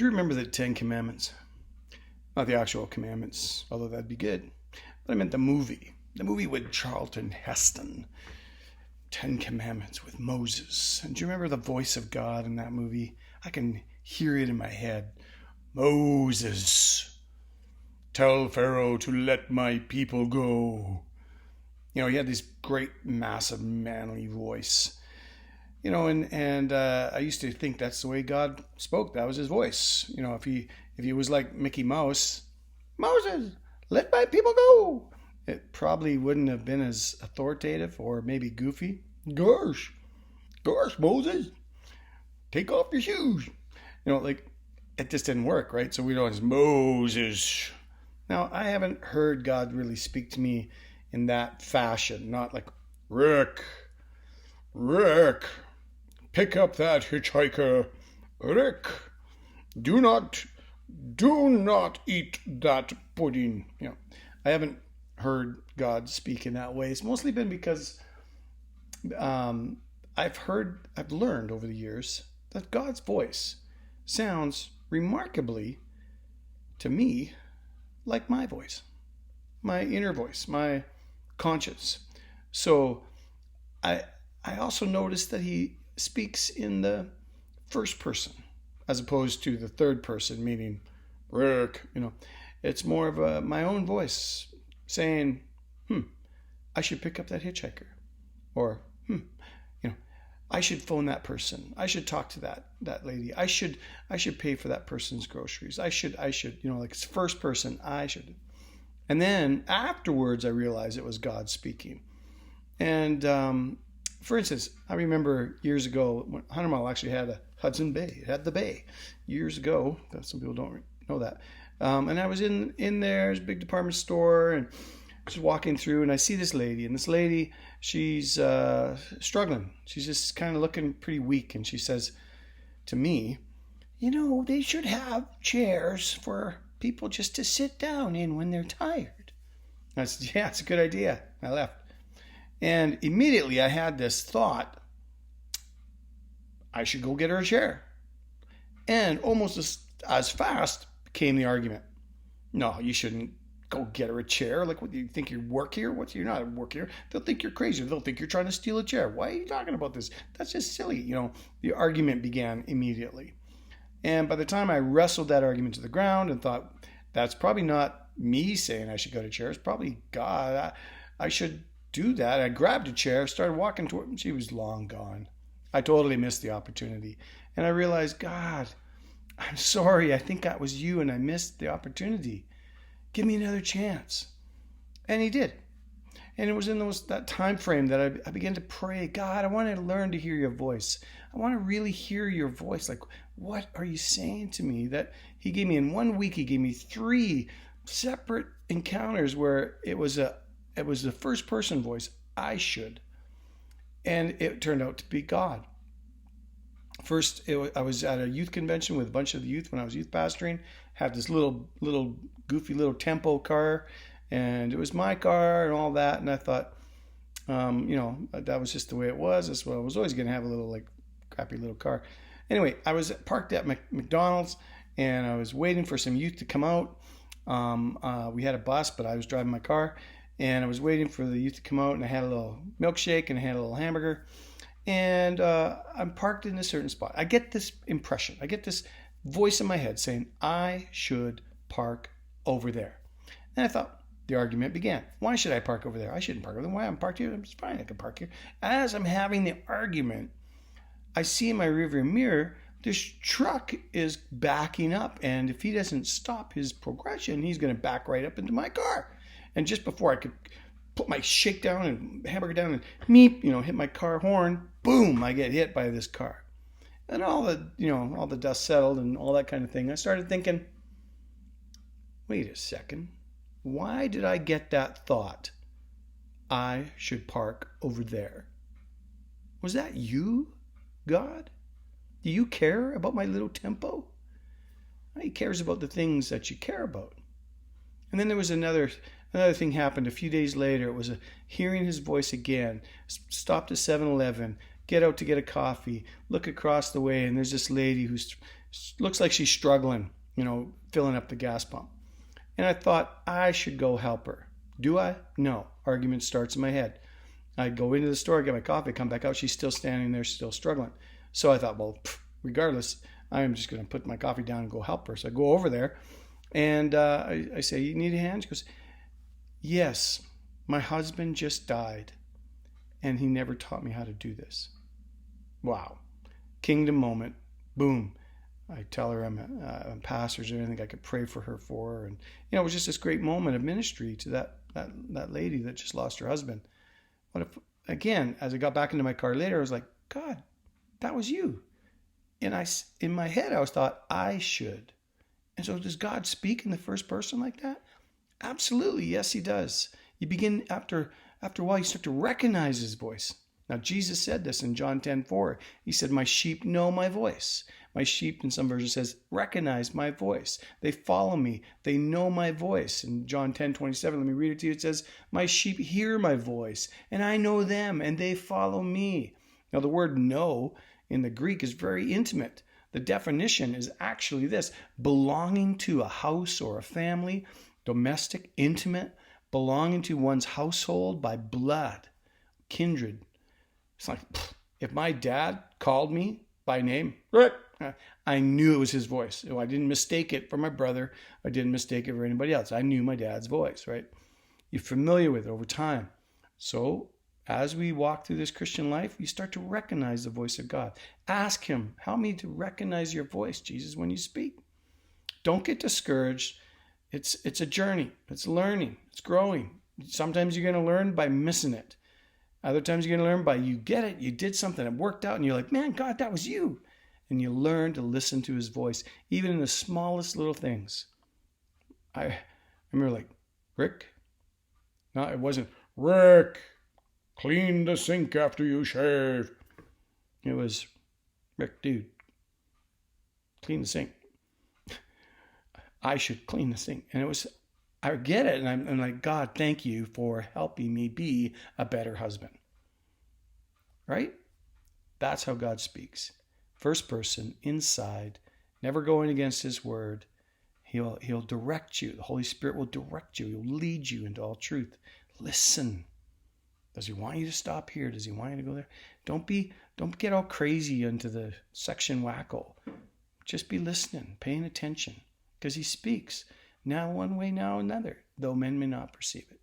Do you remember the Ten Commandments? Not the actual commandments, although that'd be good. But I meant the movie. The movie with Charlton Heston. 10 Commandments with Moses. And do you remember the voice of God in that movie? I can hear it in my head. Moses, tell Pharaoh to let my people go. You know, he had this great, massive, manly voice. You know, and I used to think that's the way God spoke. That was his voice. You know, if he was like Mickey Mouse, Moses, let my people go, it probably wouldn't have been as authoritative or maybe goofy. Gosh, Moses, take off your shoes. You know, like it just didn't work, right? So we know it's Moses. Now, I haven't heard God really speak to me in that fashion, not like Rick, pick up that hitchhiker. Rick, do not eat that pudding. You know, I haven't heard God speak in that way. It's mostly been because I've learned over the years that God's voice sounds remarkably to me like my voice, my inner voice, my conscience. So I also noticed that he speaks in the first person as opposed to the third person, meaning Rick. You know, it's more of my own voice saying, I should pick up that hitchhiker, or you know, I should phone that person. I should talk to that lady. I should pay for that person's groceries. I should, you know, like it's first person. I should. And then afterwards, I realized it was God speaking. And for instance, I remember years ago when Hunter Mall actually had a Hudson Bay. It had the bay years ago. Some people don't know that. And I was in there, there's a big department store, and just walking through, and I see this lady, and this lady, she's struggling. She's just kind of looking pretty weak, and she says to me, you know, they should have chairs for people just to sit down in when they're tired. I said, yeah, it's a good idea. I left. And immediately I had this thought, I should go get her a chair. And almost as fast came the argument. No, you shouldn't go get her a chair. Like, what do you think, you work here? You're not at work here. They'll think you're crazy. They'll think you're trying to steal a chair. Why are you talking about this? That's just silly. You know, the argument began immediately. And by the time I wrestled that argument to the ground and thought, that's probably not me saying I should go to a chair. It's probably God. I should do that. I grabbed a chair, started walking toward her. She was long gone. I totally missed the opportunity. And I realized, God, I'm sorry. I think that was you and I missed the opportunity. Give me another chance. And he did. And it was in that time frame that I began to pray, God, I want to learn to hear your voice. I want to really hear your voice. Like, what are you saying to me? That he gave me in 1 week, he gave me 3 separate encounters where it was the first person voice, I should. And it turned out to be God. First, I was at a youth convention with a bunch of the youth when I was youth pastoring. Had this little goofy little tempo car, and it was my car and all that. And I thought, you know, that was just the way it was. That's what I was always going to have, a little like crappy little car. Anyway, I was parked at McDonald's, and I was waiting for some youth to come out. We had a bus, but I was driving my car, and I was waiting for the youth to come out, and I had a little milkshake and I had a little hamburger. And I'm parked in a certain spot. I get this impression. I get this voice in my head saying, I should park over there. And I thought, the argument began. Why should I park over there? I shouldn't park over there. Why? I'm parked here. It's fine. I can park here. As I'm having the argument, I see in my rearview mirror, this truck is backing up. And if he doesn't stop his progression, he's going to back right up into my car. And just before I could put my shake down and hamburger down and meep, you know, hit my car horn, boom, I get hit by this car. And all the dust settled and all that kind of thing. I started thinking, wait a second. Why did I get that thought? I should park over there. Was that you, God? Do you care about my little tempo? He cares about the things that you care about. And then there was another thing happened a few days later. It was hearing his voice again. Stopped at 7-Eleven, get out to get a coffee, look across the way, and there's this lady who's Looks like she's struggling, filling up the gas pump. And I thought I should go help her. Do I? No. Argument starts in my head. I go into the store, get my coffee, come back out. She's still standing there, still struggling. So I thought, well, regardless, I'm just going to put my coffee down and go help her. So I go over there and I say, you need a hand? She goes, yes, my husband just died and he never taught me how to do this. Wow. Kingdom moment. Boom. I tell her I'm a pastor. Is there anything I could pray for her for? And, it was just this great moment of ministry to that lady that just lost her husband. What if, again, as I got back into my car later, I was like, God, that was you. And in my head, I was thought I should. And so does God speak in the first person like that? Absolutely. Yes, he does. You begin after a while, you start to recognize his voice. Now, Jesus said this in John 10:4. He said, my sheep know my voice. My sheep, in some versions, says, recognize my voice. They follow me. They know my voice. In John 10:27, let me read it to you. It says, my sheep hear my voice, and I know them, and they follow me. Now, the word know in the Greek is very intimate. The definition is actually this: belonging to a house or a family, domestic, intimate, belonging to one's household by blood, kindred. It's like, if my dad called me by name, Rick, I knew it was his voice. I didn't mistake it for my brother. I didn't mistake it for anybody else. I knew my dad's voice, right? You're familiar with it over time. So as we walk through this Christian life, you start to recognize the voice of God. Ask him, help me to recognize your voice, Jesus, when you speak. Don't get discouraged. It's a journey. It's learning. It's growing. Sometimes you're going to learn by missing it. Other times you're going to learn by you get it. You did something. It worked out. And you're like, man, God, that was you. And you learn to listen to his voice, even in the smallest little things. I remember like, Rick? No, it wasn't, Rick, clean the sink after you shave. It was, Rick, dude, clean the sink. I should clean the sink. And it was, I get it. And I'm like, God, thank you for helping me be a better husband. Right? That's how God speaks. First person, inside, never going against his word. He'll direct you. The Holy Spirit will direct you. He'll lead you into all truth. Listen. Does he want you to stop here? Does he want you to go there? Don't get all crazy into the section wacko. Just be listening, paying attention, because he speaks now one way, now another, though men may not perceive it.